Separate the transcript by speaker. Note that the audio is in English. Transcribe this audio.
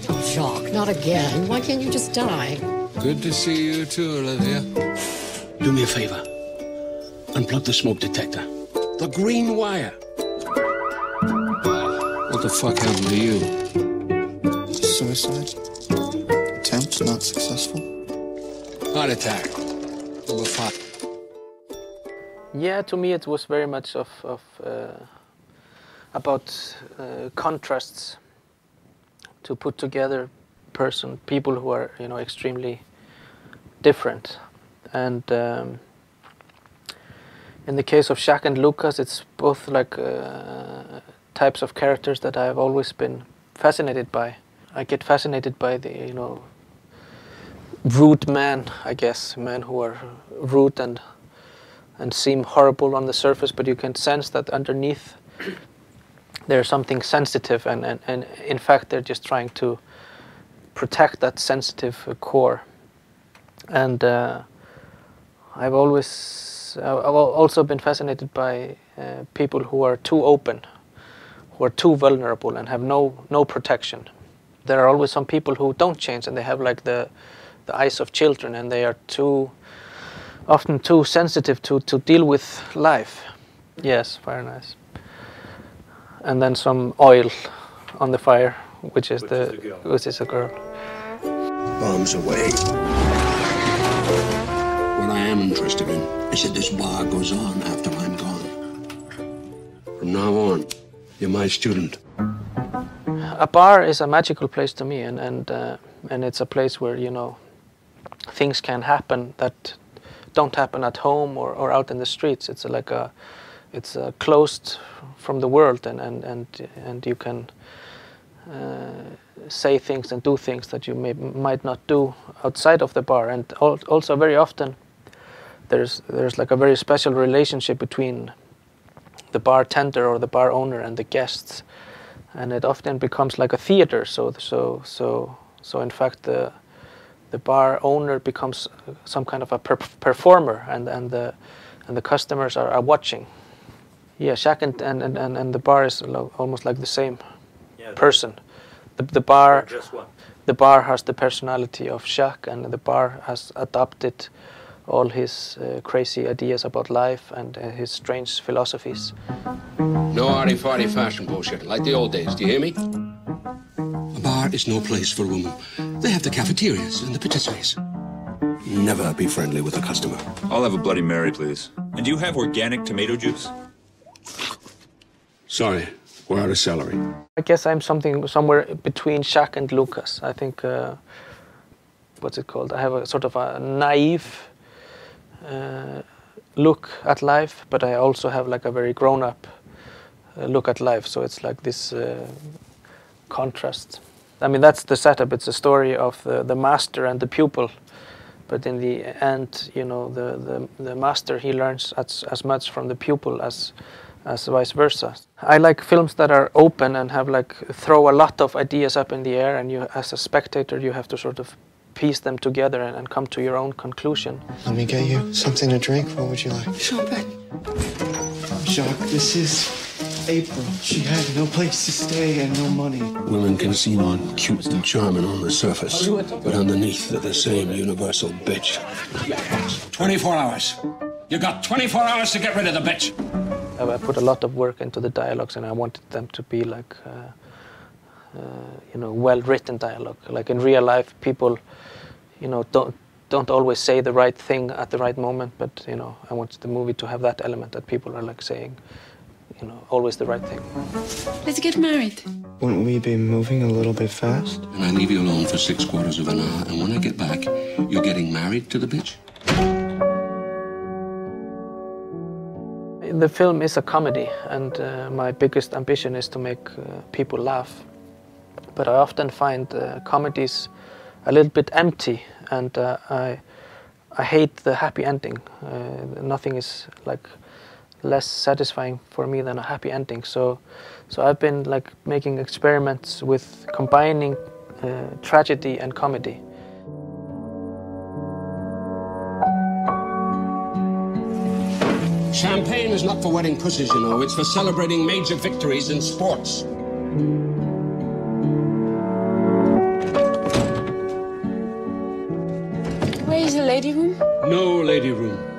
Speaker 1: Oh, Jacques, not again. Why can't you just die?
Speaker 2: Good to see you too, Olivia.
Speaker 3: Do me a favor. Unplug the smoke detector. The green wire.
Speaker 2: What the fuck happened to you?
Speaker 4: Suicide. Attempt not successful.
Speaker 2: Heart attack. Number 5.
Speaker 5: Yeah, to me it was very much about contrasts, to put together people who are, you know, extremely different. And in the case of Jacques and Lucas, it's both like types of characters that I've always been fascinated by. I get fascinated by the, you know, rude men, I guess, men who are rude and seem horrible on the surface, but you can sense that underneath there's something sensitive, and in fact they're just trying to protect that sensitive core. And I've also been fascinated by people who are too open, who are too vulnerable and have no protection. There are always some people who don't change, and they have like the eyes of children, and they are often too sensitive to deal with life. Yes, very nice. And then some oil on the fire, which is a girl.
Speaker 3: Bombs away. What I am interested in is that this bar goes on after I'm gone. From now on, you're my student.
Speaker 5: A bar is a magical place to me, and it's a place where, you know, things can happen that don't happen at home or out in the streets. It's like it's closed from the world, and you can say things and do things that you might not do outside of the bar. And also very often there's like a very special relationship between the bartender or the bar owner and the guests, and it often becomes like a theater. So in fact the bar owner becomes some kind of a performer, and the customers are watching. Yeah, Jacques and the bar is almost like the same person. The bar has the personality of Jacques, and the bar has adopted all his crazy ideas about life and his strange philosophies.
Speaker 3: No arty-farty fashion bullshit, like the old days, do you hear me? A bar is no place for women. They have the cafeterias and the patisseries. Never be friendly with a customer.
Speaker 6: I'll have a Bloody Mary, please. And do you have organic tomato juice?
Speaker 3: Sorry, we're out of celery.
Speaker 5: I guess I'm somewhere between Jacques and Lucas. I think, what's it called? I have a sort of a naive look at life, but I also have like a very grown-up look at life. So it's like this contrast. I mean, that's the setup. It's a story of the master and the pupil, but in the end, you know, the master, he learns as much from the pupil as vice versa. I like films that are open and have like throw a lot of ideas up in the air, and you, as a spectator, you have to sort of piece them together and come to your own conclusion.
Speaker 4: Let me get you something to drink. What would you like?
Speaker 3: Champagne.
Speaker 4: Jacques, this is April. She had no place to stay and no money.
Speaker 3: Women can seem cute and charming on the surface, but underneath they're the same universal bitch. 24 hours. You got 24 hours to get rid of the bitch.
Speaker 5: I put a lot of work into the dialogues, and I wanted them to be like, you know, well-written dialogue. Like in real life, people, you know, don't always say the right thing at the right moment, but, you know, I wanted the movie to have that element that people are like saying, you know, always the right thing.
Speaker 7: Let's get married.
Speaker 4: Wouldn't we be moving a little bit fast?
Speaker 3: And I leave you alone for 3/4 of an hour, and when I get back, you're getting married to the bitch?
Speaker 5: The film is a comedy, and my biggest ambition is to make people laugh. But I often find comedies a little bit empty, and I hate the happy ending. Nothing is like less satisfying for me than a happy ending. So I've been like making experiments with combining tragedy and comedy.
Speaker 3: Champagne is not for wedding pussies, you know. It's for celebrating major victories in sports.
Speaker 7: Where is the lady room?
Speaker 3: No lady room.